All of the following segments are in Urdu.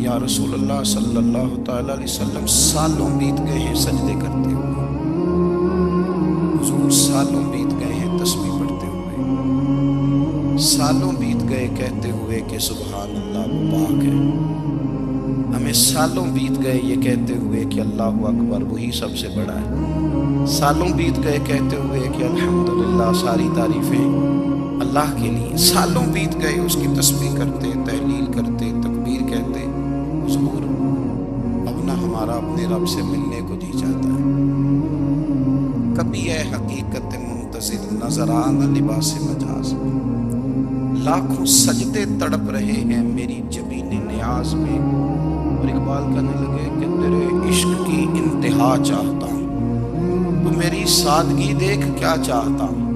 یا رسول اللہ صلی اللہ تعالی علیہ وسلم سالوں بیت گئے ہیں سجدے کرتے ہوئے، حضور سالوں بیت گئے ہیں تسبیح پڑھتے ہوئے، سالوں بیت گئے کہتے ہوئے کہ سبحان اللہ وہ پاک ہے، ہمیں سالوں بیت گئے یہ کہتے ہوئے کہ اللہ اکبر وہی سب سے بڑا ہے، سالوں بیت گئے کہتے ہوئے کہ الحمدللہ ساری تعریفیں اللہ کے لیے، سالوں بیت گئے اس کی تسبیح کرتے، تحلیل کرتے، تکبیر کہتے، حضور اب نہ ہمارا اپنے رب سے ملنے کو جی چاہتا ہے، کبھی اے حقیقت منتظر نظر آنا لباس مجاز، لاکھوں سجدے تڑپ رہے ہیں میری جبین نیاز میں، اور اقبال کہنے لگے کہ تیرے عشق کی انتہا چاہتا ہوں، تو میری سادگی دیکھ کیا چاہتا ہوں،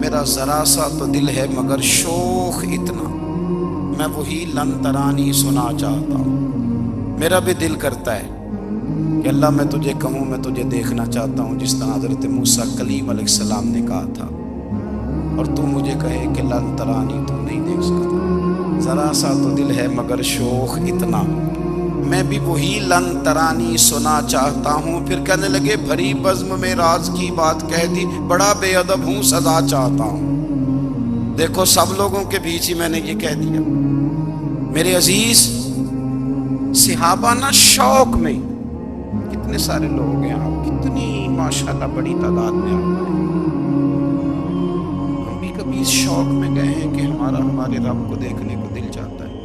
میرا ذرا سا تو دل ہے مگر شوق اتنا، میں وہی لن ترانی سنا چاہتا ہوں، میرا بھی دل کرتا ہے کہ اللہ میں تجھے کہوں میں تجھے دیکھنا چاہتا ہوں جس طرح حضرت موسیٰ کلیم علیہ السلام نے کہا تھا، اور تو مجھے کہے کہ لن ترانی تو نہیں دیکھ سکتا، ذرا سا تو دل ہے مگر شوق اتنا، میں بھی وہی لن ترانی سنا چاہتا ہوں۔ پھر کہنے لگے بھری بزم میں راز کی بات کہہ دی، بڑا بے ادب ہوں سزا چاہتا ہوں، دیکھو سب لوگوں کے بیچ ہی میں نے یہ کہہ دیا۔ میرے عزیز صحابہ نا شوق میں، کتنے سارے لوگ ہیں آپ، کتنی ماشاءاللہ بڑی تعداد میں آپ ہیں، ہم بھی کبھی اس شوق میں گئے ہیں کہ ہمارے رب کو دیکھنے کو دل چاہتا ہے،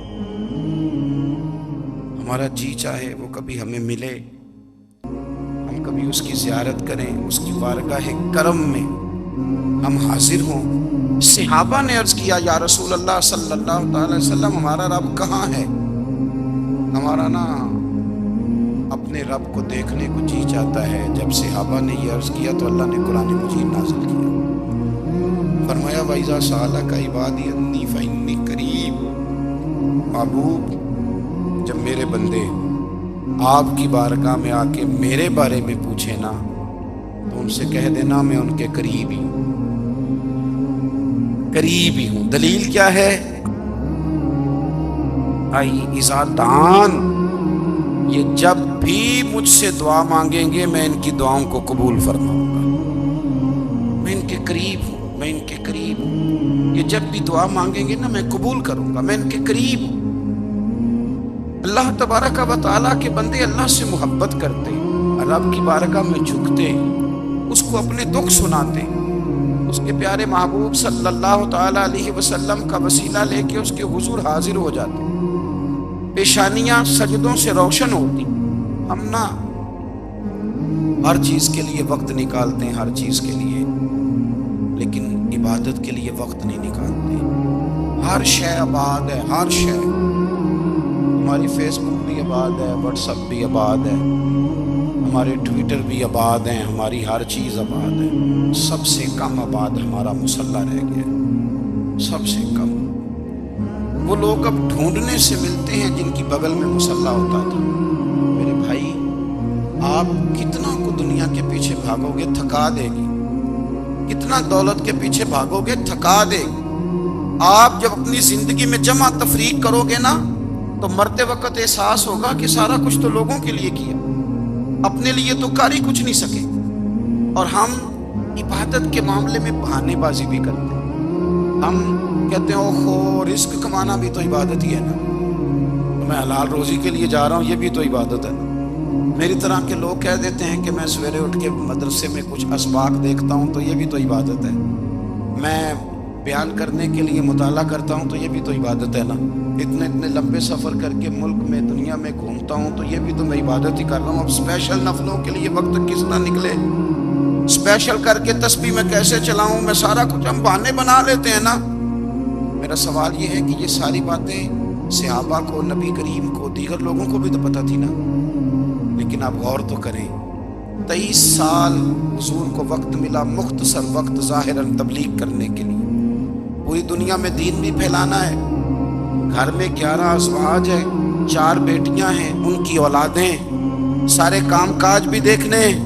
ہمارا جی چاہے وہ کبھی ہمیں ملے، ہم کبھی اس کی زیارت کریں، اس کی بارگاہ کرم میں ہم حاضر ہوں۔ صحابہ نے عرض کیا یا رسول اللہ صلی اللہ تعالی وسلم ہمارا رب کہاں ہے؟ ہمارا نا اپنے رب کو دیکھنے کو جی چاہتا ہے۔ جب صحابہ نے یہ عرض کیا تو اللہ نے قرآن مجید نازل کیا، فرمایا وَإِذَا سَأَلَكَ عِبَادِي عَنِّي فَإِنِّي قَرِيبٌ، محبوب جب میرے بندے آپ کی بارگاہ میں آ کے میرے بارے میں پوچھے نا تو ان سے کہہ دینا میں ان کے قریب ہی ہوں، قریب ہی ہوں۔ دلیل کیا ہے؟ اِذَا دَعَانِ، یہ جب بھی مجھ سے دعا مانگیں گے میں ان کی دعاؤں کو قبول فرماؤں گا، میں ان کے قریب ہوں، میں ان کے قریب ہوں، یہ جب بھی دعا مانگیں گے نا میں قبول کروں گا، میں ان کے قریب ہوں۔ اللہ تبارک و تعالیٰ کے بندے اللہ سے محبت کرتے، رب کی بارگاہ میں جھکتے، اس کو اپنے دکھ سناتے، اس کے پیارے محبوب صلی اللہ تعالیٰ علیہ وسلم کا وسیلہ لے کے اس کے حضور حاضر ہو جاتے، پیشانیاں سجدوں سے روشن ہوتی۔ ہم نا ہر چیز کے لیے وقت نکالتے ہیں، ہر چیز کے لیے، لیکن عبادت کے لیے وقت نہیں نکالتے۔ ہر شے آباد ہے، ہر شے، ہماری فیس بک بھی آباد ہے، واٹس ایپ بھی آباد ہے، ہمارے ٹویٹر بھی آباد ہیں، ہماری ہر چیز آباد ہے، سب سے کم آباد ہمارا مصلی رہ گیا، سب سے کم۔ وہ لوگ اب ڈھونڈنے سے ملتے ہیں جن کی بغل میں مصلی ہوتا تھا۔ میرے بھائی آپ کتنا کو دنیا کے پیچھے بھاگو گے تھکا دے گی، کتنا دولت کے پیچھے بھاگو گے تھکا دے گی۔ آپ جب اپنی زندگی میں جمع تفریق کرو گے نا تو مرتے وقت احساس ہوگا کہ سارا کچھ تو لوگوں کے لیے کیا، اپنے لیے تو کر ہی کچھ نہیں سکے۔ اور ہم عبادت کے معاملے میں بہانے بازی بھی کرتے ہیں، ہم کہتے ہیں اوہو رزق کمانا بھی تو عبادت ہی ہے نا، میں حلال روزی کے لیے جا رہا ہوں یہ بھی تو عبادت ہے۔ میری طرح کے لوگ کہہ دیتے ہیں کہ میں سویرے اٹھ کے مدرسے میں کچھ اسباق دیکھتا ہوں تو یہ بھی تو عبادت ہے، میں بیان کرنے کے لیے مطالعہ کرتا ہوں تو یہ بھی تو عبادت ہے نا، اتنے لمبے سفر کر کے ملک میں دنیا میں گھومتا ہوں تو یہ بھی تو میں عبادت ہی کر رہا ہوں۔ اب اسپیشل نفلوں کے لیے وقت کس نہ نکلے، اسپیشل کر کے تسبیح میں کیسے چلاؤں، میں سارا کچھ، ہم بہانے بنا لیتے ہیں نا۔ میرا سوال یہ ہے کہ یہ ساری باتیں صحابہ کو، نبی کریم کو، دیگر لوگوں کو بھی تو پتہ تھی نا، لیکن آپ غور تو کریں 23 سال حضور کو وقت ملا، مختصر وقت ظاہراً تبلیغ کرنے کے لیے، پوری دنیا میں دین بھی پھیلانا ہے۔ گھر میں 11 ازواج ہیں، 4 بیٹیاں ہیں، ان کی اولادیں، سارے کام کاج بھی دیکھنے ہیں،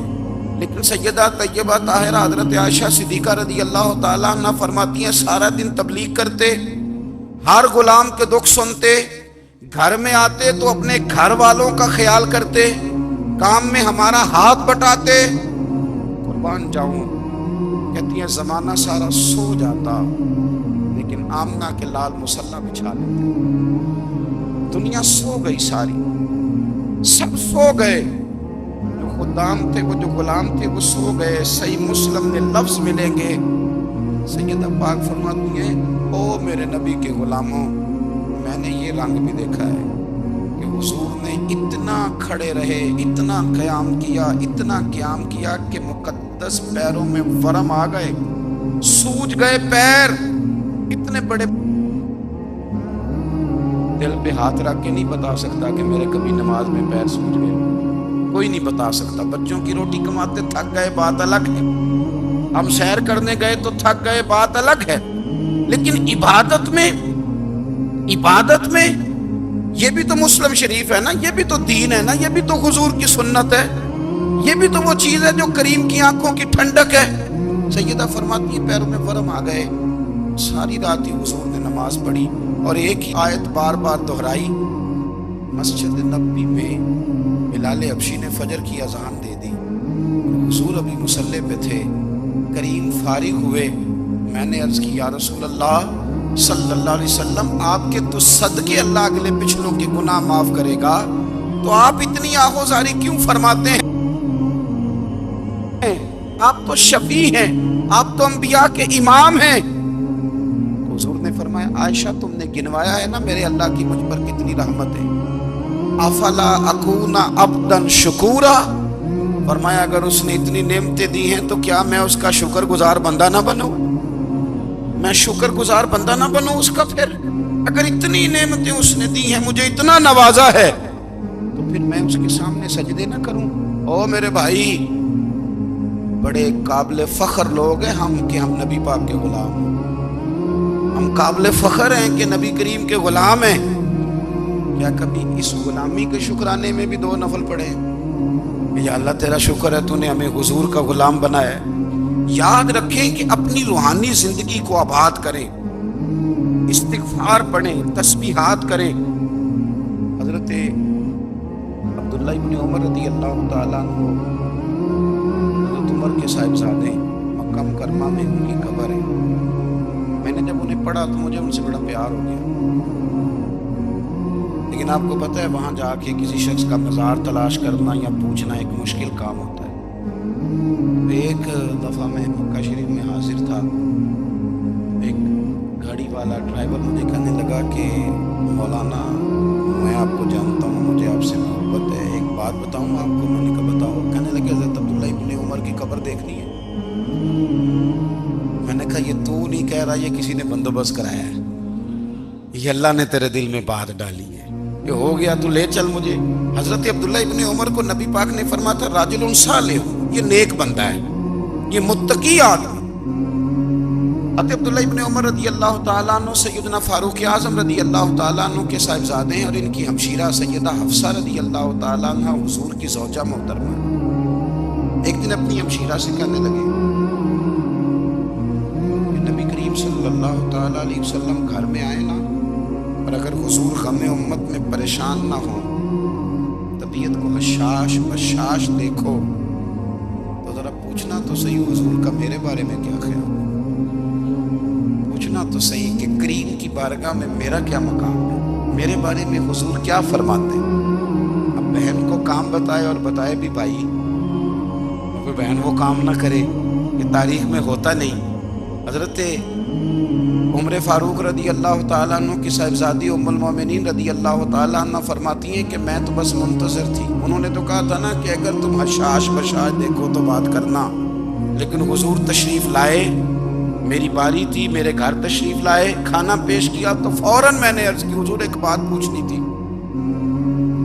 لیکن سیدہ طیبہ طاہرہ حضرت عائشہ صدیقہ رضی اللہ تعالیٰ عنہ فرماتی ہیں سارا دن تبلیغ کرتے، ہر غلام کے دکھ سنتے، گھر میں آتے تو اپنے گھر والوں کا خیال کرتے، کام میں ہمارا ہاتھ بٹاتے۔ قربان جاؤں، کہتی ہیں زمانہ سارا سو جاتا لیکن آمنہ کے لال مصلی بچھا لیتے۔ دنیا سو گئی، ساری سب سو گئے، جو خدام تھے، وہ جو غلام تھے، وہ سو گئے۔ صحیح مسلم میں لفظ ملیں گے، سیدہ پاک فرماتی ہیں او میرے نبی کے غلاموں، میں نے یہ رنگ بھی دیکھا ہے کہ حضور نے اتنا کھڑے رہے، اتنا قیام کیا، اتنا قیام کیا کہ مقدس پیروں میں ورم آ گئے، سوج گئے پیر۔ اتنے بڑے دل پہ ہاتھ رکھ کے نہیں بتا سکتا کہ میرے کبھی نماز میں پیر سوج گئے، کوئی نہیں بتا سکتا۔ بچوں کی روٹی کماتے تھک گئے، بات الگ ہے، ہم سیر کرنے گئے تو تھک گئے، بات الگ ہے، لیکن عبادت میں یہ بھی تو مسلم شریف ہے نا، یہ بھی تو دین ہے نا، یہ بھی تو حضور کی سنت ہے، یہ بھی تو وہ چیز ہے جو کریم کی آنکھوں کی ٹھنڈک ہے۔ سیدہ فرماتی ہے پیروں میں ورم آ گئے، ساری رات ہی حضور نے نماز پڑھی اور ایک ہی آیت بار بار دہرائی۔ مسجد نبوی میں بلال حبشی نے فجر کی اذان دے دی، حضور ابھی مصلی پہ تھے، کریم فارغ ہوئے۔ میں نے عرض کی یا رسول اللہ صلی اللہ علیہ وسلم، آپ کے تو صدقے اللہ اگلے پچھلوں کے گناہ معاف کرے گا، تو آپ اتنی آہوزاری کیوں فرماتے ہیں؟ آپ تو شفیع ہیں، آپ تو انبیاء کے امام ہیں۔ حضور نے فرمایا عائشہ تم نے گنوایا ہے نا میرے اللہ کی مجھ پر کتنی رحمت ہے، افلا اکون عبدا شکورا، فرمایا اگر اس نے اتنی نعمتیں دی ہیں تو کیا میں اس کا شکر گزار بندہ نہ بنوں؟ میں شکر گزار بندہ نہ بنوں اس کا؟ پھر اگر اتنی نعمتیں اس نے دی ہیں، مجھے اتنا نوازا ہے، تو پھر میں اس کے سامنے سجدے نہ کروں؟ او میرے بھائی، بڑے قابل فخر لوگ ہیں ہم کہ ہم نبی پاک کے غلام ہیں، ہم قابل فخر ہیں کہ نبی کریم کے غلام ہیں۔ کیا کبھی اس غلامی کے شکرانے میں بھی 2 نفل پڑھے ہیں؟ یا اللہ تیرا شکر ہے تو نے ہمیں حضور کا غلام بنایا ہے۔ یاد رکھیں کہ اپنی روحانی زندگی کو آباد کریں، استغفار پڑھیں، تسبیحات کریں۔ حضرت عبداللہ ابن عمر رضی اللہ تعالیٰ عنہ، حضرت عمر کے صاحبزادے، مکہ مکرمہ میں ان کی قبر ہے۔ میں نے جب انہیں پڑھا تو مجھے ان سے بڑا پیار ہو گیا، لیکن آپ کو پتہ ہے وہاں جا کے کسی شخص کا مزار تلاش کرنا یا پوچھنا ایک مشکل کام ہوتا ہے۔ ایک دفعہ میں مکہ شریف میں حاضر تھا، ایک گاڑی والا ڈرائیور مجھے کہنے لگا کہ مولانا میں آپ کو جانتا ہوں، مجھے آپ سے محبت ہے، ایک بات بتاؤں آپ کو؟ میں نے کہا بتاؤ۔ کہنے لگے حضرت عبداللہ ابن عمر کی قبر دیکھنی ہے۔ میں نے کہا یہ تو نہیں کہہ رہا، یہ کسی نے بندوبست کرایا ہے، یہ اللہ نے تیرے دل میں بات ڈالی ہے، یہ ہو گیا تو لے چل مجھے۔ حضرت عبداللہ ابن عمر کو نبی پاک نے فرمایا تھا راجل صالح، یہ نیک بندہ ہے، یہ متقی آدمی۔ حضرت عبداللہ ابن عمر رضی اللہ تعالیٰ عنہ سیدنا فاروق اعظم رضی اللہ تعالیٰ عنہ کے صاحبزادے ہیں، اور ان کی ہمشیرہ سیدہ حفصہ رضی اللہ تعالیٰ عنہ حضور کی زوجہ محترمہ۔ ایک دن اپنی ہمشیرہ سے کہنے لگے کہ نبی کریم صلی اللہ تعالیٰ علیہ وسلم گھر میں آئے نا، اور اگر حضور غم امت میں پریشان نہ ہوں، طبیعت کو حشاش بشاش دیکھو، تو ذرا پوچھنا تو صحیح حضور کا میرے بارے میں کیا خیال ہے، پوچھنا تو صحیح کہ کریم کی بارگاہ میں میرا کیا مقام ہے، میرے بارے میں حضور کیا فرماتے ہیں۔ اب بہن کو کام بتائے اور بتائے بھی بھائی، کوئی بہن وہ کام نہ کرے، یہ تاریخ میں ہوتا نہیں۔ حضرت عمر فاروق رضی اللہ تعالیٰ عنہ کی صاحبزادی ام المومنین رضی اللہ تعالیٰ عنہ فرماتی ہیں کہ میں تو بس منتظر تھی، انہوں نے تو کہا تھا نا کہ اگر تم حشاش بشاش دیکھو تو بات کرنا، لیکن حضور تشریف لائے، میری باری تھی، میرے گھر تشریف لائے، کھانا پیش کیا تو فوراً میں نے عرض کی حضور ایک بات پوچھنی تھی۔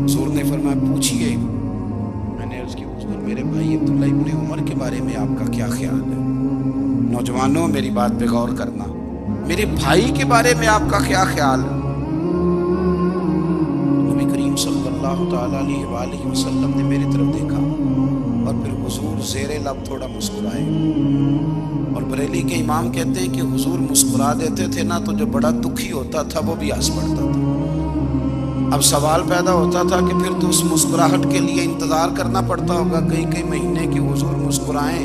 حضور نے فرمایا پوچھئے۔ میں نے عرض کی حضور میرے بھائی عبداللہ ابن عمر کے بارے میں آپ کا کیا خیال ہے؟ نوجوانوں میری بات پہ غور کرنا، میرے بھائی کے بارے میں آپ کا کیا خیال ہے؟ نبی کریم صلی اللہ تعالیٰ علیہ وآلہ وسلم نے میری طرف دیکھا اور پھر حضور زیر لب تھوڑا مسکرائے، اور بریلی کے امام کہتے ہیں کہ حضور مسکرا دیتے تھے نا تو جو بڑا دکھی ہوتا تھا وہ بھی ہنس پڑتا تھا۔ اب سوال پیدا ہوتا تھا کہ پھر تو اس مسکراہٹ کے لیے انتظار کرنا پڑتا ہوگا کئی کئی مہینے کہ حضور مسکرائیں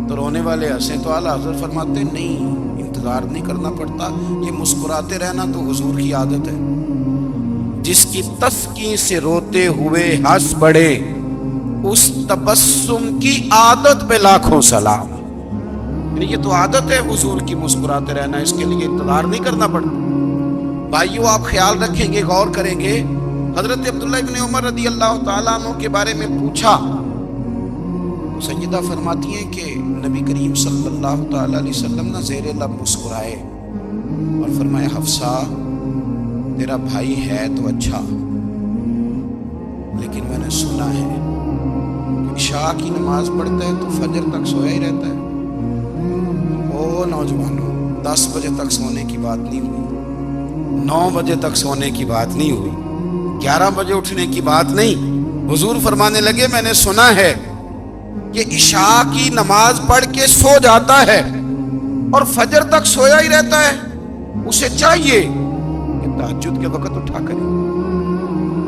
تو رونے والے ہنسیں، تو اعلیٰ حضرت فرماتے ہیں نہیں، انتظار نہیں کرنا پڑتا، یہ مسکراتے رہنا تو حضور کی عادت ہے۔ جس کی تسکین سے روتے ہوئے ہنس پڑے، اس تبسم کی عادت پہ لاکھوں سلام۔ یعنی یہ تو عادت ہے حضور کی مسکراتے رہنا، اس کے لیے انتظار نہیں کرنا پڑتا۔ بھائیو آپ خیال رکھیں گے، غور کریں گے، حضرت عبداللہ ابن عمر رضی اللہ تعالیٰ عنہ کے بارے میں پوچھا، سیدہ فرماتی ہیں کہ نبی کریم صلی اللہ تعالیٰ علیہ وسلم نے زیر لب مسکرائے اور فرمایا حفصہ تیرا بھائی ہے تو اچھا، لیکن میں نے سنا ہے کہ عشاء کی نماز پڑھتا ہے تو فجر تک سویا ہی رہتا ہے۔ او نوجوانوں، 10 بجے تک سونے کی بات نہیں ہوئی، 9 بجے تک سونے کی بات نہیں ہوئی، 11 بجے اٹھنے کی بات نہیں۔ حضور فرمانے لگے میں نے سنا ہے کہ عشاء کی نماز پڑھ کے سو جاتا ہے اور فجر تک سویا ہی رہتا ہے، اسے چاہیے کہ تہجد کے وقت اٹھا کرے،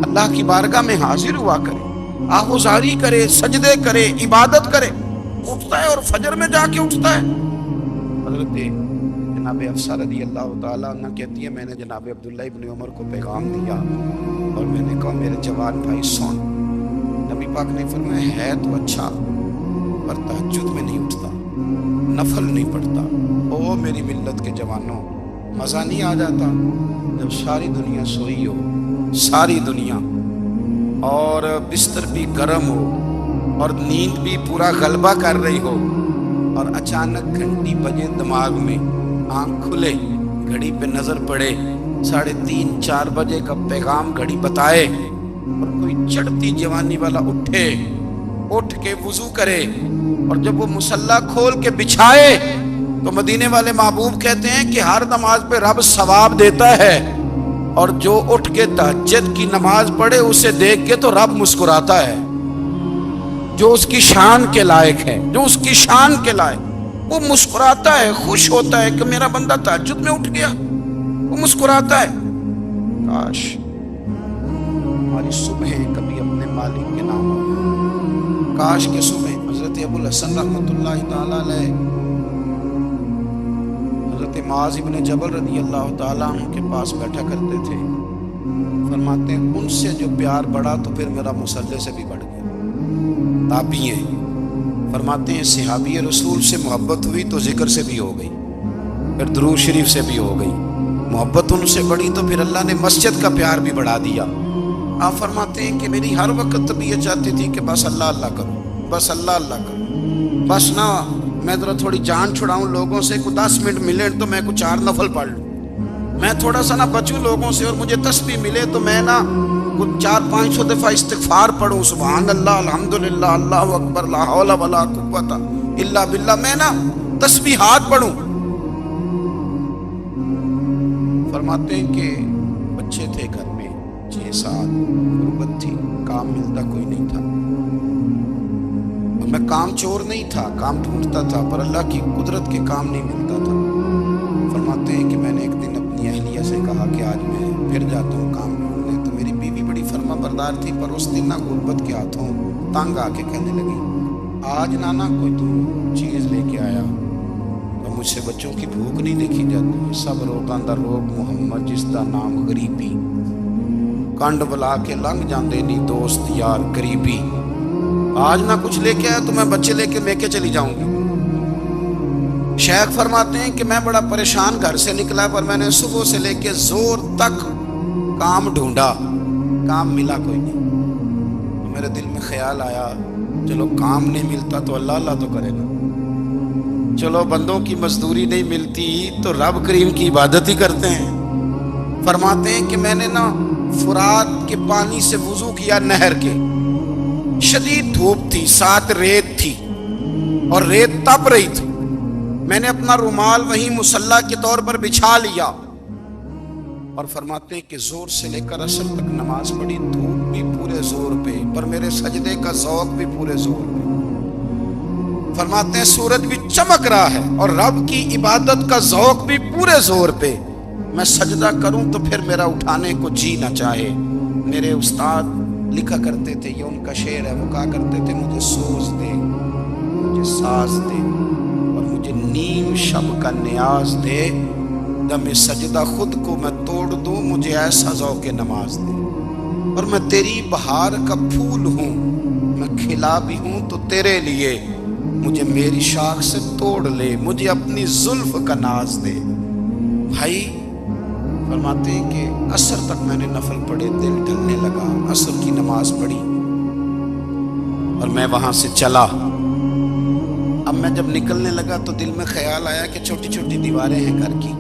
اللہ کی بارگاہ میں حاضر ہوا کرے، آہوزاری کرے، سجدے کرے، عبادت کرے، اٹھتا ہے اور فجر میں جا کے اٹھتا ہے۔ حضرت جناب حفصہ رضی اللہ تعالیٰ عنہ کہتی ہے میں نے جناب عبداللہ ابن عمر کو پیغام دیا اور میں نے کہا میرے جوان بھائی سن، نبی پاک نے فرمایا ہے تو اچھا پر تہجد میں نہیں اٹھتا، نفل نہیں پڑھتا۔ او میری ملت کے جوانوں، مزہ نہیں آ جاتا جب ساری دنیا سوئی ہو، ساری دنیا، اور بستر بھی گرم ہو اور نیند بھی پورا غلبہ کر رہی ہو، اور اچانک گھنٹی بجے دماغ میں، آنکھ کھلے، گھڑی پہ نظر پڑے، 3:30 4 بجے کا پیغام گھڑی بتائے، اور کوئی چڑھتی جوانی والا اٹھ کے وضو کرے، اور جب وہ مصلی کھول کے بچھائے تو مدینے والے محبوب کہتے ہیں کہ ہر نماز پہ رب ثواب دیتا ہے، اور جو اٹھ کے تہجد کی نماز پڑھے اسے دیکھ کے تو رب مسکراتا ہے، جو اس کی شان کے لائق ہے، جو اس کی شان کے لائق، وہ مسکراتا ہے، خوش ہوتا ہے کہ میرا بندہ تہجد میں اٹھ گیا، وہ مسکراتا ہے۔ کاش ہماری صبح کبھی اپنے مالک کے نام ہو، کاش کے صبح حضرت ابو الحسن رحمۃ اللہ تعالیٰ علیہ، حضرت معاذ ابن جبل رضی اللہ تعالیٰ عنہ کے پاس بیٹھا کرتے تھے، فرماتے ہیں ان سے جو پیار بڑھا تو پھر میرا مصلی سے بھی بڑھ گیا۔ تابعی ہیں، فرماتے ہیں صحابی رسول سے محبت ہوئی تو ذکر سے بھی ہو گئی، پھر درود شریف سے بھی ہو گئی، محبت ان سے بڑھی تو پھر اللہ نے مسجد کا پیار بھی بڑھا دیا۔ آپ فرماتے ہیں کہ میری ہر وقت طبیعت چاہتی تھی کہ بس اللہ اللہ کروں، بس اللہ اللہ کروں، بس نہ میں ذرا تھوڑی جان چھڑاؤں لوگوں سے، کو 10 منٹ ملے تو میں کچھ 4 نفل پڑھ لوں، میں تھوڑا سا نہ بچوں لوگوں سے، اور مجھے تسبیح ملے تو میں نہ کچھ 400-500 دفعہ استغفار پڑھوں، سبحان اللہ، الحمدللہ، اللہ اکبر، لا حول ولا قوت الا باللہ، میں نہ تسبیحات پڑھوں۔ فرماتے ہیں کہ بچے تھے گھر میں 6-7، غربت تھی، کام ملتا کوئی نہیں تھا، اور میں کام چور نہیں تھا، کام ڈھونڈتا تھا، پر اللہ کی قدرت کے کام نہیں ملتا تھا۔ فرماتے ہیں کہ میں نے ایک دن اپنی اہلیہ سے کہا کہ آج میں پھر جاتا ہوں کام ڈھونڈنے، تو میری بیوی بڑی فرما بردار تھی، پر اس دن نہ غربت کے ہاتھوں تنگ آ کے کہنے لگی آج نانا کوئی تو چیز لے کے آیا، تو مجھ سے بچوں کی بھوک نہیں دیکھی جاتی، سب روگاں دا روگ محمد جس دا نام غریبی، کنڈ بلا کے لنگ جاندے نہیں دوست یار غریبی، آج نہ کچھ لے کے آیا تو میں بچے لے کے میکے چلی جاؤں گی۔ شیخ فرماتے ہیں کہ میں بڑا پریشان گھر سے نکلا، پر میں نے صبح سے لے کے زور تک کام ڈھونڈا، کام ملا کوئی نہیں، تو میرے دل میں خیال آیا چلو کام نہیں ملتا تو اللہ اللہ تو کرے گا، چلو بندوں کی مزدوری نہیں ملتی تو رب کریم کی عبادت ہی کرتے ہیں۔ فرماتے ہیں کہ میں نے نا فرات کے پانی سے وضو کیا، نہر کے، شدید دھوپ تھی، ساتھ ریت تھی اور ریت تپ رہی تھی، میں نے اپنا رومال وہیں مصلی کے طور پر بچھا لیا، اور فرماتے ہیں کہ زور سے لے کر عصر تک نماز پڑھی، دھوپ بھی پورے زور پہ، پر میرے سجدے کا ذوق بھی پورے زور پہ۔ فرماتے ہیں سورج بھی چمک رہا ہے اور رب کی عبادت کا ذوق بھی پورے زور پہ، میں سجدہ کروں تو پھر میرا اٹھانے کو جی نہ چاہے۔ میرے استاد لکھا کرتے تھے، یہ ان کا شعر ہے، وہ کہا کرتے تھے مجھے سوز دے، مجھے ساز دے، اور مجھے نیم شب کا نیاز دے، دم سجدہ خود کو میں توڑ دوں، مجھے ایسا ذوق نماز دے۔ اور میں تیری بہار کا پھول ہوں، میں کھلا بھی ہوں تو تیرے لیے، مجھے میری شاخ سے توڑ لے، مجھے اپنی زلف کا ناز دے۔ بھائی فرماتے ہیں کہ عصر تک میں نے نفل پڑھے، دل ڈھلنے لگا، عصر کی نماز پڑھی اور میں وہاں سے چلا۔ اب میں جب نکلنے لگا تو دل میں خیال آیا کہ چھوٹی چھوٹی دیواریں ہیں گھر کی،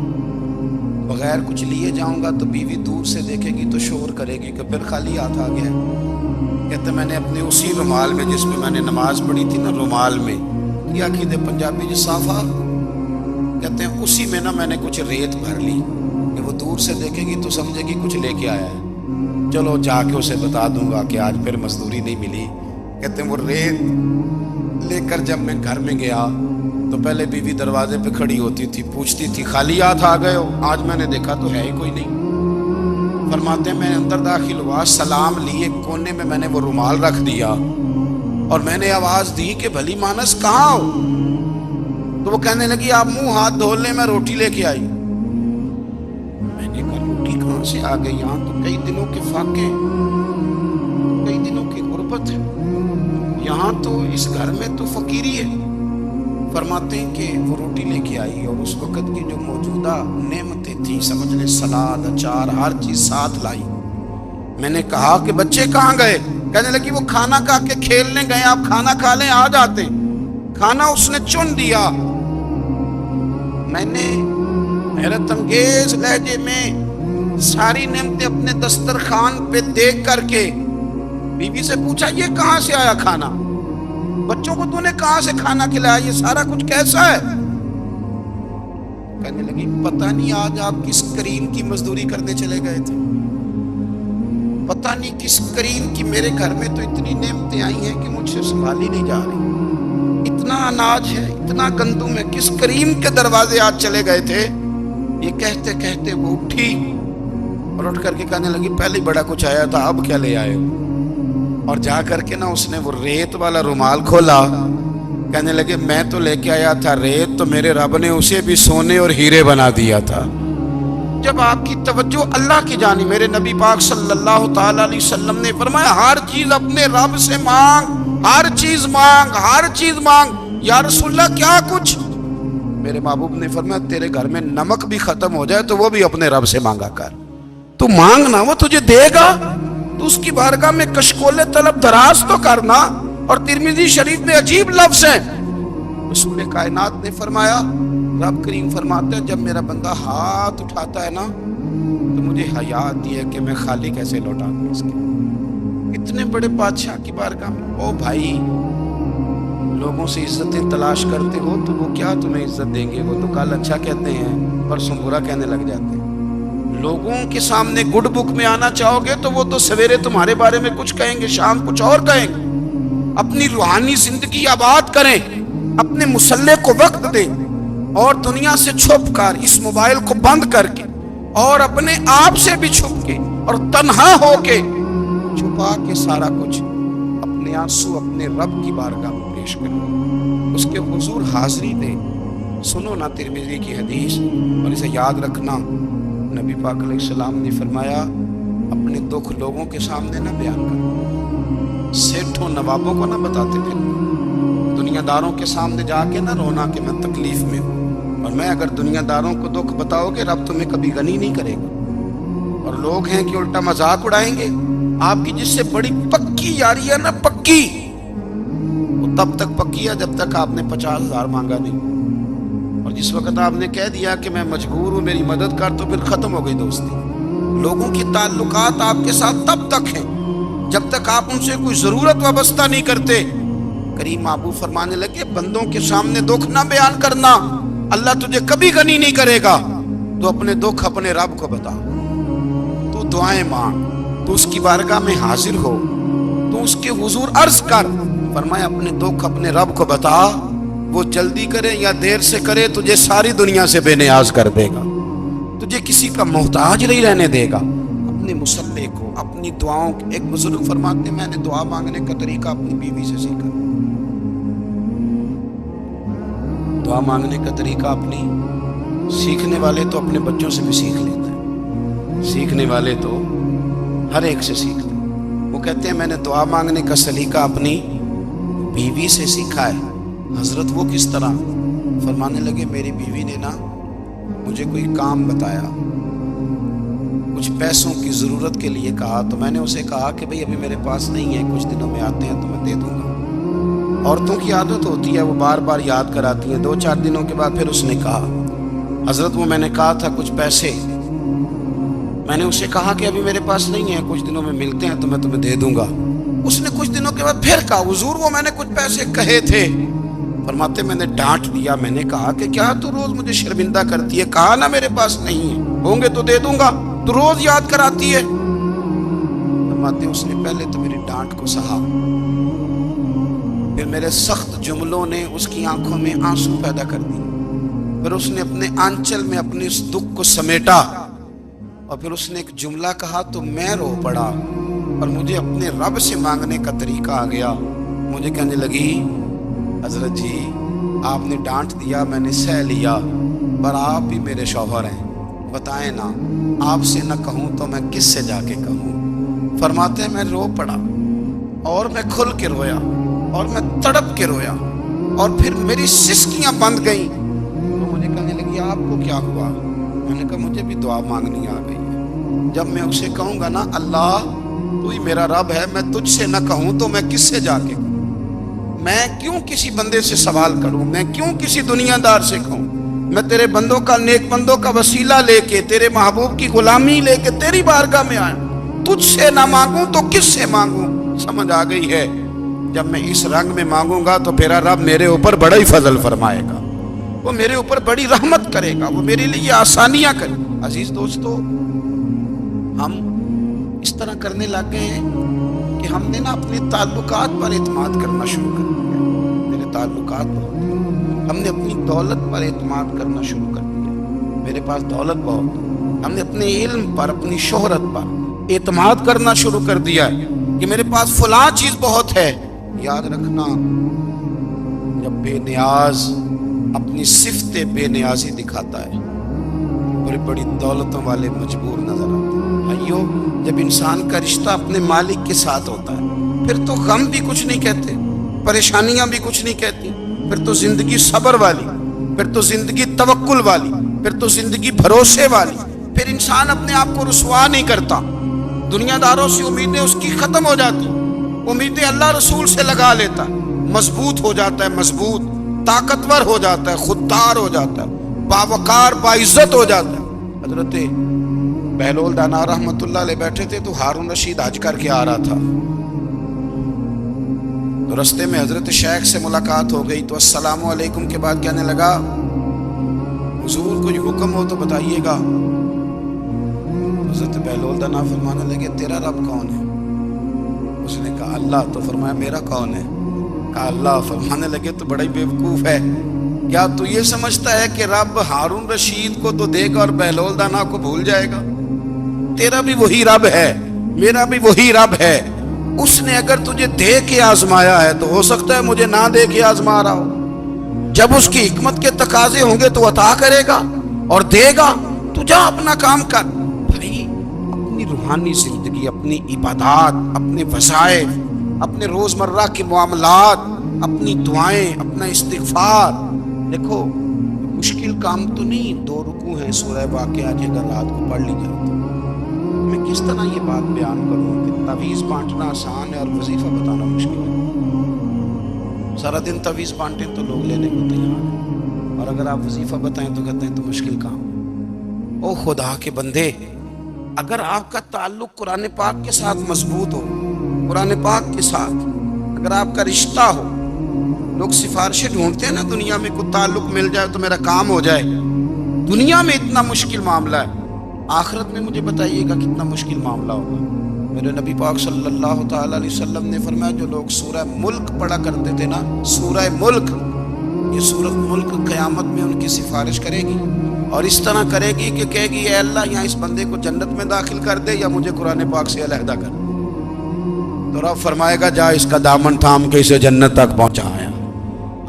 بغیر کچھ لیے جاؤں گا تو بیوی دور سے دیکھے گی تو شور کرے گی کہ پھر خالی ہاتھ آ گیا۔ کہتے میں نے اپنے اسی رومال میں جس میں میں نے نماز پڑھی تھی نا، رومال میں کیا کہ پنجابی صافہ کہتے ہیں، اسی میں نا میں نے کچھ ریت بھر لی کہ وہ دور سے دیکھے گی تو سمجھے گی کچھ لے کے آیا ہے، چلو جا کے اسے بتا دوں گا کہ آج پھر مزدوری نہیں ملی۔ کہتے ہیں وہ ریت لے کر جب میں گھر میں گیا تو پہلے بیوی دروازے پہ کھڑی ہوتی تھی، پوچھتی تھی خالی ہاتھ آ گئے ہو؟ آج میں نے دیکھا تو ہے ہی کوئی نہیں۔ فرماتے ہیں میں اندر داخل ہوا، سلام لیے کونے میں نے وہ رومال رکھ دیا اور میں نے آواز دی کہ بھلی مانس کہاں ہو؟ تو وہ کہنے لگی آپ منہ ہاتھ دھو لیں، میں روٹی لے کے آئی۔ میں نے کہا روٹی کہاں سے آ گئی؟ یہاں تو کئی دنوں کے فاقے، کئی دنوں کی غربت ہے، یہاں تو اس گھر میں تو فقیری ہے۔ فرماتے ہیں کہ وہ روٹی لے کے آئی اور اس وقت کی جو موجودہ نعمتیں تھیں، سمجھ لیں سلاد، اچار، ہر چیز ساتھ لائی۔ میں نے کہا کہ بچے کہاں گئے؟ کہنے لگی وہ کھانا کھا کے کھیلنے گئے، آپ کھانا کھا لیں آ جاتے۔ کھانا اس نے چن دیا۔ میں نے حیرت انگیز لہجے میں ساری نعمتیں اپنے دسترخوان پہ دیکھ کر کے بیوی سے پوچھا یہ کہاں سے آیا کھانا؟ بچوں کو تو نے کہاں سے کھانا کھلایا؟ یہ سارا کچھ کیسا ہے؟ کہنے لگی پتہ نہیں آج آپ کس کریم کی مزدوری کرنے چلے گئے تھے، پتہ نہیں کس کریم کی، میرے گھر میں تو اتنی نعمتیں آئی ہیں کہ مجھ سے سنبھالی نہیں جا رہی، اتنا اناج ہے، اتنا گندم ہے، کس کریم کے دروازے آج چلے گئے تھے؟ یہ کہتے کہتے وہ اٹھی اور اٹھ کر کے کہنے لگی پہلے بڑا کچھ آیا تھا، اب کیا لے آئے ہو؟ اور جا کر کے نا اس نے وہ ریت والا رومال کھولا، کہنے لگے میں تو لے کے آیا تھا ریت، تو میرے رب نے اسے بھی سونے اور ہیرے بنا دیا تھا۔ جب آپ کی توجہ اللہ کی جانب، میرے نبی پاک صلی اللہ تعالی علیہ وسلم نے فرمایا ہر چیز اپنے رب سے مانگ، ہر چیز مانگ، ہر چیز مانگ۔ یا رسول اللہ کیا کچھ؟ میرے محبوب نے فرمایا تیرے گھر میں نمک بھی ختم ہو جائے تو وہ بھی اپنے رب سے مانگا کر، تو مانگنا وہ تجھے دے گا، تو اس کی بارگاہ میں کشکول طلب دراز تو کرنا۔ اور ترمذی شریف میں عجیب لفظ ہیں، رسول کائنات نے فرمایا، رب کریم فرماتا ہے جب میرا بندہ ہاتھ اٹھاتا ہے نا تو مجھے حیا آتی ہے کہ میں خالی کیسے لوٹا دوں اس کے۔ اتنے بڑے بادشاہ کی بارگاہ میں، او بھائی لوگوں سے عزتیں تلاش کرتے ہو تو وہ کیا تمہیں عزت دیں گے؟ وہ تو کل اچھا کہتے ہیں پرسوں برا کہنے لگ جاتے ہیں۔ لوگوں کے سامنے گڈ بک میں آنا چاہو گے تو وہ تو سویرے تمہارے بارے میں کچھ کہیں گے، شام کچھ اور کہیں گے۔ اپنی روحانی زندگی آباد کریں، اپنے مسلح کو وقت دیں، اور دنیا سے چھپ کر اس موبائل کو بند کر کے اور اپنے آپ سے بھی چھپ کے اور تنہا ہو کے چھپا کے سارا کچھ اپنے آنسو اپنے رب کی بارگاہ میں پیش کریں، اس کے حضور حاضری دیں۔ سنو نا ترمذی کی حدیث اور اسے یاد رکھنا، نبی پاک علیہ السلام نے فرمایا اپنے دکھ لوگوں کے سامنے نہ بیان کرو، سیٹھوں نوابوں کو نہ بتاتے پھر، دنیا داروں کے سامنے جا کے نہ رونا کہ میں تکلیف میں ہوں۔ اور میں اگر دنیا داروں کو دکھ بتاؤ گے رب تمہیں کبھی غنی نہیں کرے گا، اور لوگ ہیں کہ الٹا مذاق اڑائیں گے۔ آپ کی جس سے بڑی پکی یاری ہے نا، پکی، وہ تب تک پکی ہے جب تک آپ نے 50,000 مانگا نہیں، اور جس وقت آپ نے کہہ دیا کہ میں مجبور ہوں میری مدد کر تو پھر ختم ہو گئی دوستی۔ لوگوں کی تعلقات آپ کے ساتھ تب تک ہیں جب تک آپ ان سے کوئی ضرورت وابستہ نہیں کرتے۔ کریم محبوب فرمانے لگے بندوں کے سامنے دکھ نہ بیان کرنا، اللہ تجھے کبھی غنی نہیں کرے گا، تو اپنے دکھ اپنے رب کو بتا، تو دعائیں مانگ، تو اس کی بارگاہ میں حاضر ہو، تو اس کے حضور عرض کر۔ فرمایا اپنے دکھ اپنے رب کو بتا، وہ جلدی کرے یا دیر سے کرے تجھے ساری دنیا سے بے نیاز کر دے گا۔ تجھے کسی کا محتاج نہیں رہنے دے گا۔ اپنے مسلح کو، اپنی دعاؤں کو، ایک بزرگ فرماتے ہیں میں نے دعا مانگنے کا طریقہ اپنی بیوی سے سیکھا۔ دعا مانگنے کا طریقہ اپنی، سیکھنے والے تو اپنے بچوں سے بھی سیکھ لیتے ہیں، سیکھنے والے تو ہر ایک سے سیکھتے ہیں۔ وہ کہتے ہیں میں نے دعا مانگنے کا سلیقہ اپنی بیوی سے سیکھا ہے۔ حضرت وہ کس طرح؟ فرمانے لگے میری بیوی نے نا مجھے کوئی کام بتایا، کچھ پیسوں کی ضرورت کے لیے کہا، تو میں نے اسے کہا کہ بھئی ابھی میرے پاس نہیں ہے، کچھ دنوں میں آتے ہیں تو میں دے دوں گا۔ عورتوں کی عادت ہوتی ہے وہ بار بار یاد کراتی ہیں، 2-4 دنوں کے بعد پھر اس نے کہا حضرت وہ میں نے کہا تھا کچھ پیسے، میں نے اسے کہا کہ ابھی میرے پاس نہیں ہے، کچھ دنوں میں ملتے ہیں تو میں تمہیں دے دوں گا۔ اس نے کچھ دنوں کے بعد پھر کہا حضور وہ میں نے کچھ پیسے کہے تھے۔ فرماتے میں نے ڈانٹ دیا، میں نے کہا کہ کیا تو روز مجھے شرمندہ کرتی ہے، کہا نا میرے پاس نہیں ہے، ہوں گے تو دے دوں گا، تو روز یاد کراتی ہے۔ فرماتے اس نے پہلے تو میری ڈانٹ کو سہا، پھر میرے سخت جملوں نے اس کی آنکھوں میں آنسو پیدا کر دی، پھر اس نے اپنے آنچل میں اپنے اس دکھ کو سمیٹا، اور پھر اس نے ایک جملہ کہا تو میں رو پڑا، اور مجھے اپنے رب سے مانگنے کا طریقہ آ گیا۔ مجھے کہنے لگی حضرت جی آپ نے ڈانٹ دیا، میں نے سہ لیا، پر آپ بھی میرے شوہر ہیں، بتائیں نا آپ سے نہ کہوں تو میں کس سے جا کے کہوں۔ فرماتے ہیں میں رو پڑا، اور میں کھل کے رویا، اور میں تڑپ کے رویا، اور پھر میری سسکیاں بند گئیں۔ تو مجھے کہنے لگی آپ کو کیا ہوا؟ میں نے کہا مجھے بھی دعا مانگنی آ گئی ہے، جب میں اسے کہوں گا نا اللہ تو ہی میرا رب ہے، میں تجھ سے نہ کہوں تو میں کس سے جا کے کہوں؟ میں کیوں کسی بندے سے سوال کروں؟ میں کیوں کسی دنیا دار سے کہوں؟ میں تیرے بندوں کا، نیک بندوں کا وسیلہ لے کے، تیرے محبوب کی غلامی لے کے تیری بارگاہ میں آیا، تجھ سے نہ مانگوں تو کس سے مانگوں؟ سمجھ آ گئی ہے جب میں اس رنگ میں مانگوں گا تو میرا رب میرے اوپر بڑا ہی فضل فرمائے گا، وہ میرے اوپر بڑی رحمت کرے گا، وہ میرے لیے آسانیاں کرے گا۔ عزیز دوستو ہم اس طرح کرنے لگ گئے ہیں کہ ہم نے نا اپنے تعلقات پر اعتماد کرنا شروع کر دیا۔ میرے تعلقات بہت ہیں، ہم نے اپنی دولت پر اعتماد کرنا شروع کر دیا، میرے پاس دولت بہت ہے، ہم نے اپنے علم پر، اپنی شہرت پر اعتماد کرنا شروع کر دیا ہے کہ میرے پاس فلاں چیز بہت ہے۔ یاد رکھنا جب بے نیاز اپنی صفت بے نیازی دکھاتا ہے بڑی بڑی دولتوں والے مجبور نظر آتے ہیں۔ بھائیو جب انسان کا رشتہ اپنے مالک کے ساتھ ہوتا ہے پھر تو غم بھی کچھ نہیں کہتے، پریشانیاں بھی کچھ نہیں کہتی، پھر تو زندگی صبر والی، پھر تو زندگی توکل والی، پھر تو زندگی بھروسے والی، پھر انسان اپنے آپ کو رسوا نہیں کرتا، دنیا داروں سے امیدیں اس کی ختم ہو جاتی، امیدیں اللہ رسول سے لگا لیتا، مضبوط ہو جاتا ہے، مضبوط، طاقتور ہو جاتا ہے، خوددار ہو جاتا ہے، باوقار باعزت ہو جاتا ہے۔ حضرت بہلول دانا رحمت اللہ علیہ بیٹھے تھے تو ہارون رشید حج کر کے آ رہا تھا، تو رستے میں حضرت شیخ سے ملاقات ہو گئی، تو السلام علیکم کے بعد کہنے لگا حضور کوئی حکم ہو تو بتائیے گا۔ حضرت بہلول دانا فرمانے لگے تیرا رب کون ہے؟ اس نے کہا اللہ۔ تو فرمایا میرا کون ہے؟ کہا اللہ۔ فرمانے لگے تو بڑا ہی بیوقوف ہے، کیا تو یہ سمجھتا ہے کہ رب ہارون رشید کو تو دے گا اور بہلول دانا کو بھول جائے گا؟ تیرا بھی وہی رب ہے، میرا بھی وہی رب ہے، اس نے اگر تجھے دے کے آزمایا ہے تو ہو سکتا ہے مجھے نہ دے کے آزما رہا ہو، جب اس کی حکمت کے تقاضے ہوں گے تو عطا کرے گا اور دے گا، تو جا اپنا کام کر۔ بھائی اپنی روحانی زندگی، اپنی عبادات، اپنے وظائف، اپنے روزمرہ کے معاملات، اپنی دعائیں، اپنا استغفار، دیکھو مشکل کام تو نہیں، 2 رکوع ہیں سورہ واقعہ جی اگر رات کو پڑھ لی جائے تو میں کس طرح یہ بات بیان کروں کہ تعویذ بانٹنا آسان ہے اور وظیفہ بتانا مشکل ہے۔ سارا دن تعویذ بانٹیں تو لوگ لینے کو تیار ہیں، اور اگر آپ وظیفہ بتائیں تو کہتے ہیں تو مشکل کام ہے۔ او خدا کے بندے، اگر آپ کا تعلق قرآن پاک کے ساتھ مضبوط ہو، قرآن پاک کے ساتھ اگر آپ کا رشتہ ہو، لوگ سفارشیں ڈھونڈتے ہیں نا دنیا میں، کوئی تعلق مل جائے تو میرا کام ہو جائے، دنیا میں اتنا مشکل معاملہ ہے، آخرت میں مجھے بتائیے گا کتنا مشکل معاملہ ہوگا۔ میرے نبی پاک صلی اللہ تعالی علیہ وسلم نے فرمایا جو لوگ سورہ ملک پڑھا کرتے تھے نا، سورہ ملک، یہ سورۃ ملک قیامت میں ان کی سفارش کرے گی، اور اس طرح کرے گی کہ کہے گی اے اللہ یہاں اس بندے کو جنت میں داخل کر دے یا مجھے قرآن پاک سے علیحدہ کر دے۔ تو رب فرمائے گا جا اس کا دامن تھام کے اسے جنت تک پہنچایا۔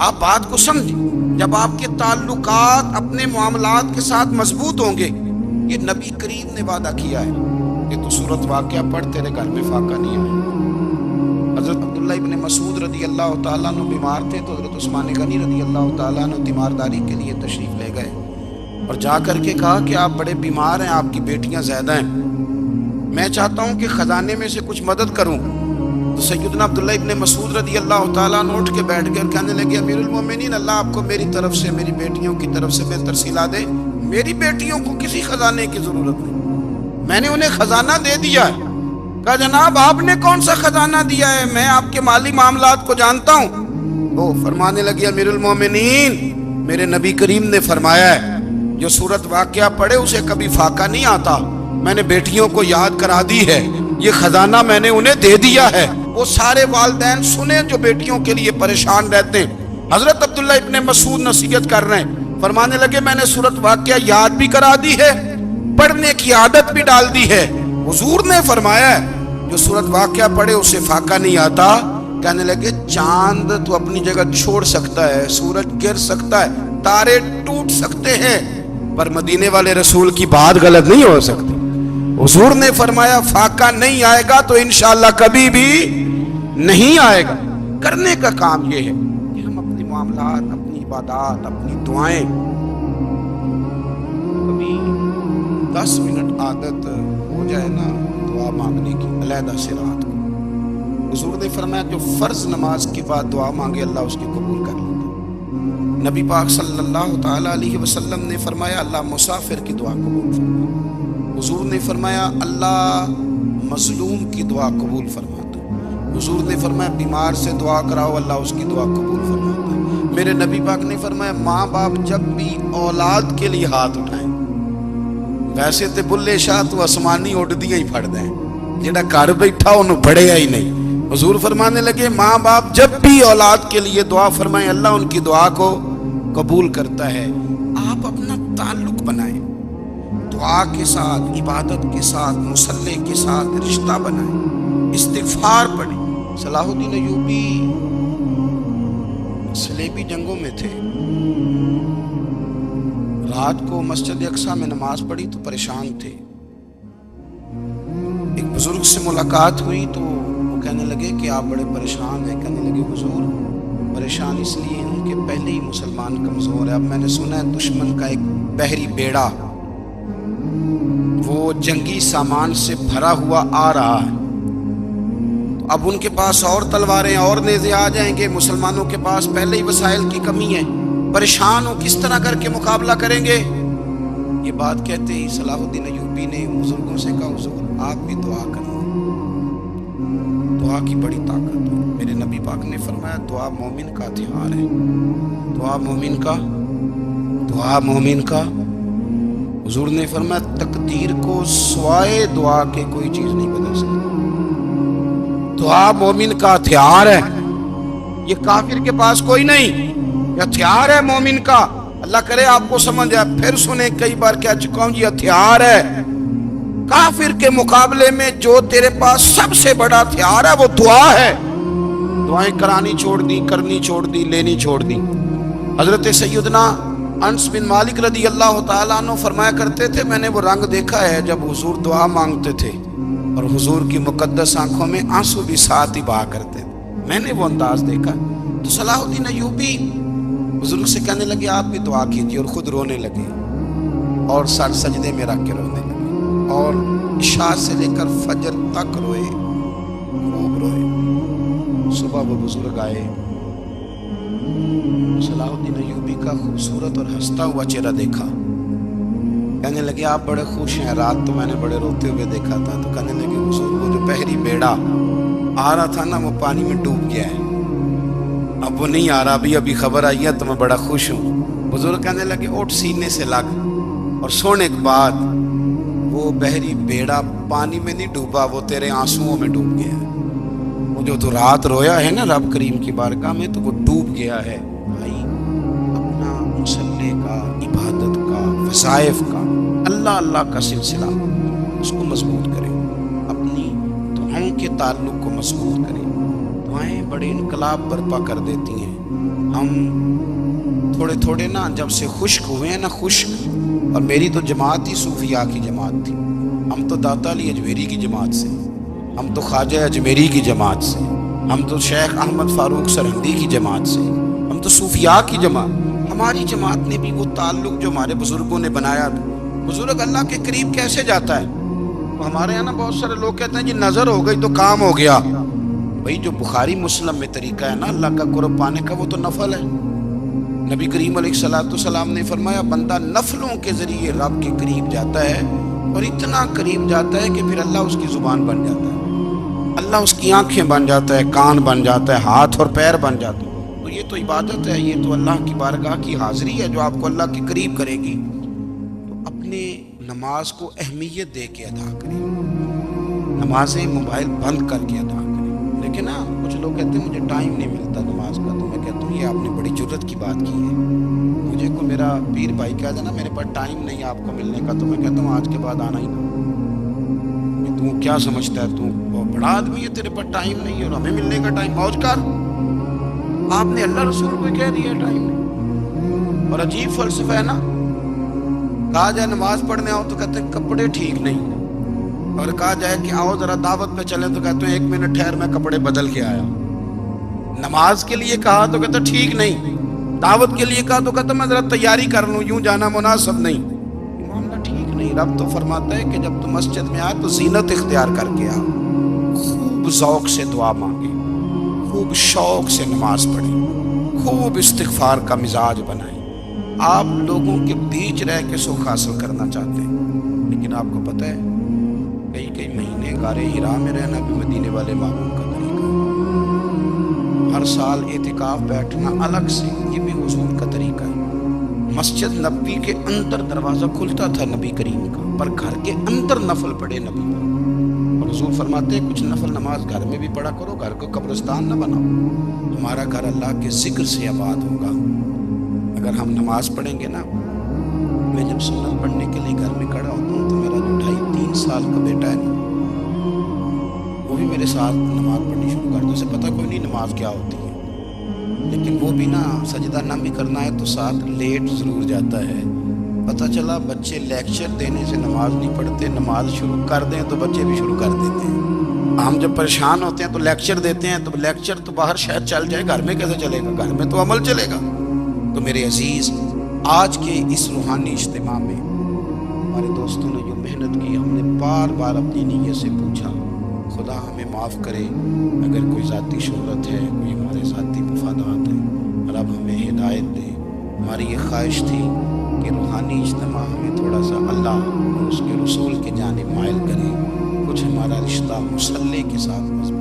آپ بات کو سمجھیں، جب آپ کے تعلقات اپنے معاملات کے ساتھ مضبوط ہوں گے، یہ نبی کریم نے وعدہ کیا ہے کہ تو سورۃ واقعہ پڑھ تیرے گھر میں فاقہ نہیں آئے۔ حضرت عبداللہ ابن مسعود رضی اللہ تعالیٰ عنہ بیمار تھے تو حضرت عثمان غنی رضی اللہ تعالیٰ عنہ تیمارداری کے لیے تشریف لے گئے اور جا کر کے کہا کہ آپ بڑے بیمار ہیں، آپ کی بیٹیاں زیادہ ہیں، میں چاہتا ہوں کہ خزانے میں سے کچھ مدد کروں۔ تو سیدنا عبداللہ ابن مسعود رضی اللہ تعالیٰ عنہ اٹھ کے بیٹھ گئے اور کہنے لگے امیر المومنین، اللہ آپ کو میری طرف سے، میری بیٹیوں کی طرف سے بہتر صلہ دے، میری بیٹیوں کو کسی خزانے کی ضرورت نہیں، میں نے انہیں خزانہ دے دیا ہے۔ کہا جناب آپ نے کون سا خزانہ دیا ہے، میں آپ کے مالی معاملات کو جانتا ہوں۔ وہ فرمانے لگے امیر المومنین، میرے نبی کریم نے فرمایا ہے جو سورۃ واقعہ پڑھے اسے کبھی فاقہ نہیں آتا، میں نے بیٹیوں کو یاد کرا دی ہے، یہ خزانہ میں نے انہیں دے دیا ہے۔ وہ سارے والدین سنیں جو بیٹیوں کے لیے پریشان رہتے ہیں۔ حضرت عبداللہ ابن مسعود نصیحت کر رہے ہیں، فرمانے لگے میں نے سورۃ واقعہ یاد بھی کرا دی ہے، پڑھنے کی عادت بھی ڈال دی ہے۔ حضور نے فرمایا ہے جو سورۃ واقعہ پڑھے اسے فاقہ نہیں آتا۔ کہنے لگے چاند تو اپنی جگہ چھوڑ سکتا ہے، سورج گر سکتا ہے، تارے ٹوٹ سکتے ہیں، پر مدینے والے رسول کی بات غلط نہیں ہو سکتی۔ حضور نے فرمایا فاقہ نہیں آئے گا تو انشاءاللہ کبھی بھی نہیں آئے گا۔ کرنے کا کام یہ ہے کہ ہم اپنے معاملات، اپنی عبادات، اپنی دعائیں کبھی 10 منٹ عادت ہو جائے نا دعا مانگنے کی علیحدہ سے رات کو۔ حضور نے فرمایا جو فرض نماز کے بعد دعا مانگے اللہ اس کی قبول کر لیتا۔ نبی پاک صلی اللہ تعالیٰ علیہ وسلم نے فرمایا اللہ مسافر کی دعا قبول فرماتا۔ حضور نے فرمایا اللہ مظلوم کی دعا قبول فرماتا۔ حضور نے فرمایا بیمار سے دعا کراؤ اللہ اس کی دعا قبول فرماتا ہے۔ میرے نبی پاک نے فرمایا ماں باپ جب بھی اولاد کے لیے ہاتھ اٹھائیں، ویسے تے بلے شاہ تو آسمانی اڈدیاں ہی پھڑ دیں، جڑا گھر بیٹھا انہوں پڑھے ہی نہیں۔ حضور فرمانے لگے ماں باپ جب بھی اولاد کے لیے دعا فرمائیں اللہ ان کی دعا کو قبول کرتا ہے۔ آپ اپنا تعلق بنائیں، دعا کے ساتھ، عبادت کے ساتھ، مصلی کے ساتھ رشتہ بنائیں، استغفار پڑھیں۔ صلاح الدین ایوبی صلیبی جنگوں میں تھے، رات کو مسجد اقصی میں نماز پڑھی تو پریشان تھے۔ ایک بزرگ سے ملاقات ہوئی تو وہ کہنے لگے کہ آپ بڑے پریشان ہیں۔ کہنے لگے حضور پریشان اس لیے ہیں کہ پہلے ہی مسلمان کمزور ہے، اب میں نے سنا ہے دشمن کا ایک بحری بیڑا وہ جنگی سامان سے بھرا ہوا آ رہا ہے، اب ان کے پاس اور تلواریں اور نیزے آ جائیں گے، مسلمانوں کے پاس پہلے ہی وسائل کی کمی ہے، پریشان ہو کس طرح کر کے مقابلہ کریں گے۔ یہ بات کہتے ہی صلاح الدین ایوبی نے بزرگوں سے کہا حضور آپ بھی دعا کریں، دعا کی بڑی طاقت ہے۔ میرے نبی پاک نے فرمایا دعا مومن کا ہتھیار ہے، دعا مومن کا حضور نے فرمایا تقدیر کو سوائے دعا کے کوئی چیز نہیں بدل سکتی۔ دعا مومن کا ہتھیار ہے، یہ کافر کے پاس کوئی نہیں، یہ ہتھیار ہے مومن کا۔ اللہ کرے آپ کو سمجھ آئے، پھر سنیں کئی بار کہہ چکا ہوں، یہ ہتھیار ہے۔ کافر کے مقابلے میں جو تیرے پاس سب سے بڑا ہتھیار ہے وہ دعا ہے۔ دعائیں کرانی چھوڑ دی، کرنی چھوڑ دی، لینی چھوڑ دی۔ حضرت سیدنا انس بن مالک رضی اللہ تعالیٰ عنہ فرمایا کرتے تھے میں نے وہ رنگ دیکھا ہے جب حضور دعا مانگتے تھے اور حضور کی مقدس آنکھوں میں آنسو بھی ساتھ ہی بہا کرتے تھے، میں نے وہ انداز دیکھا۔ تو صلاح الدین ایوبی بزرگ سے کہنے لگے آپ بھی دعا کیجیے، اور خود رونے لگے اور سر سجدے میں رکھ کے رونے لگے، اور عشاء سے لے کر فجر تک روئے، خوب روئے۔ صبح وہ بزرگ آئے، صلاح الدین ایوبی کا خوبصورت اور ہنستا ہوا چہرہ دیکھا، کہنے لگے آپ بڑے خوش ہیں، رات تو میں نے بڑے روتے ہوئے دیکھا تھا۔ تو کہنے لگے حضور وہ جو بحری بیڑا آ رہا تھا نا وہ پانی میں ڈوب گیا ہے، اب وہ نہیں آ رہا، ابھی خبر آئی ہے تو میں بڑا خوش ہوں۔ بزرگ کہنے لگے اٹھ سینے سے لگ، اور سونے کے بعد وہ بحری بیڑا پانی میں نہیں ڈوبا، وہ تیرے آنسوؤں میں ڈوب گیا ہے۔ وہ جو تو رات رویا ہے نا رب کریم کی بارگاہ میں تو وہ ڈوب گیا ہے۔ بھائی مصلی کا، عبادت کا، وظائف کا، اللہ اللہ کا سلسلہ اس کو مضبوط کریں، اپنی دعاؤں کے تعلق کو مضبوط کریں۔ دعائیں بڑے انقلاب برپا کر دیتی ہیں۔ ہم تھوڑے تھوڑے نا جب سے خشک ہوئے ہیں نا، خشک، اور میری تو جماعت ہی صوفیاء کی جماعت تھی، ہم تو داتا علی اجمیری کی جماعت سے، ہم تو خواجہ اجمیری کی جماعت سے، ہم تو شیخ احمد فاروق سرہندی کی جماعت سے، ہم تو صوفیاء کی جماعت۔ ہماری جماعت نے بھی وہ تعلق جو ہمارے بزرگوں نے بنایا تھا۔ بزرگ اللہ کے قریب کیسے جاتا ہے؟ ہمارے یہاں نا بہت سارے لوگ کہتے ہیں جی نظر ہو گئی تو کام ہو گیا۔ بھئی جو بخاری مسلم میں طریقہ ہے نا اللہ کا قرب پانے کا، وہ تو نفل ہے۔ نبی کریم علیہ الصلوۃ والسلام نے فرمایا بندہ نفلوں کے ذریعے رب کے قریب جاتا ہے، اور اتنا قریب جاتا ہے کہ پھر اللہ اس کی زبان بن جاتا ہے، اللہ اس کی آنکھیں بن جاتا ہے، کان بن جاتا ہے، ہاتھ اور پیر بن جاتا ہے۔ تو یہ تو عبادت ہے، یہ تو اللہ کی بارگاہ کی حاضری ہے جو آپ کو اللہ کے قریب کرے گی۔ تو اپنے نماز کو اہمیت دے کے ادا کریں، نمازیں موبائل بند کر کے ادا کریں۔ لیکن نا کچھ لوگ کہتے ہیں مجھے ٹائم نہیں ملتا نماز کا، تو میں کہتا ہوں یہ آپ نے بڑی جرت کی بات کی ہے۔ مجھے کوئی میرا پیر بھائی کہہ دے نا میرے پاس ٹائم نہیں آپ کو ملنے کا، تو میں کہتا ہوں آج کے بعد آنا ہی نہ۔ تو کیا سمجھتا ہے تو بڑا آدمی ہے، تیرے پاس ٹائم نہیں ہے اور ہمیں ملنے کا ٹائم؟ موج کر، آپ نے اللہ رسول کو کہہ دیا ٹائم نہیں۔ اور عجیب فلسفہ ہے نا، کہا جائے نماز پڑھنے آؤ تو کہتے ہیں کپڑے ٹھیک نہیں، اور کہا جائے کہ آؤ ذرا دعوت پہ چلیں تو کہتے ہیں 1 منٹ ٹھہر میں کپڑے بدل کے آیا۔ نماز کے لیے کہا تو کہتے ٹھیک نہیں، دعوت کے لیے کہا تو کہتا میں ذرا تیاری کر لوں، یوں جانا مناسب نہیں، معاملہ ٹھیک نہیں۔ رب تو فرماتا ہے کہ جب تم مسجد میں آئے تو زینت اختیار کر کے آ، خوب ذوق سے دعا مانگے، خوب شوق سے نماز پڑھیں، خوب استغفار کا مزاج بنائیں۔ آپ لوگوں کے بیچ رہ کے سکھ حاصل کرنا چاہتے ہیں، لیکن آپ کو پتہ ہے کئی مہینے غار حرا میں رہنا بھی مدینے والے معمول کا طریقہ ہے۔ ہر سال اعتکاف بیٹھنا الگ سے، یہ بھی حضور کا طریقہ ہے۔ مسجد نبی کے اندر دروازہ کھلتا تھا نبی کریم کا، پر گھر کے اندر نفل پڑھے نبی پر، اور حضور فرماتے ہیں کچھ نفل نماز گھر میں بھی پڑھا کرو، گھر کو قبرستان نہ بناؤ۔ ہمارا گھر اللہ کے ذکر سے آباد ہوگا۔ اگر ہم نماز پڑھیں گے نا، میں جب سنت پڑھنے کے لیے گھر میں کھڑا ہوتا ہوں تو میرا جو 2.5-3 سال کا بیٹا ہے نا، وہ بھی میرے ساتھ نماز پڑھنی شروع کر دو۔ اسے پتہ کوئی نہیں نماز کیا ہوتی ہے، لیکن وہ بھی نا سجدہ نہ بھی کرنا ہے تو ساتھ لیٹ ضرور جاتا ہے۔ پتہ چلا بچے لیکچر دینے سے نماز نہیں پڑھتے، نماز شروع کر دیں تو بچے بھی شروع کر دیتے ہیں۔ ہم جب پریشان ہوتے ہیں تو لیکچر دیتے ہیں، تو لیکچر تو باہر شاید چل جائے، گھر میں کیسے چلے گا؟ گھر میں تو عمل چلے گا۔ تو میرے عزیز، آج کے اس روحانی اجتماع میں ہمارے دوستوں نے جو محنت کی، ہم نے بار بار اپنی نیت سے پوچھا خدا ہمیں معاف کرے اگر کوئی ذاتی شہرت ہے، کوئی ہمارے ذاتی مفادات ہیں، رب ہمیں ہدایت دے۔ ہماری یہ خواہش تھی کہ روحانی اجتماع ہمیں تھوڑا سا اللہ اور اس کے رسول کے جانب مائل کرے، کچھ ہمارا رشتہ مصلی کے ساتھ مضبوط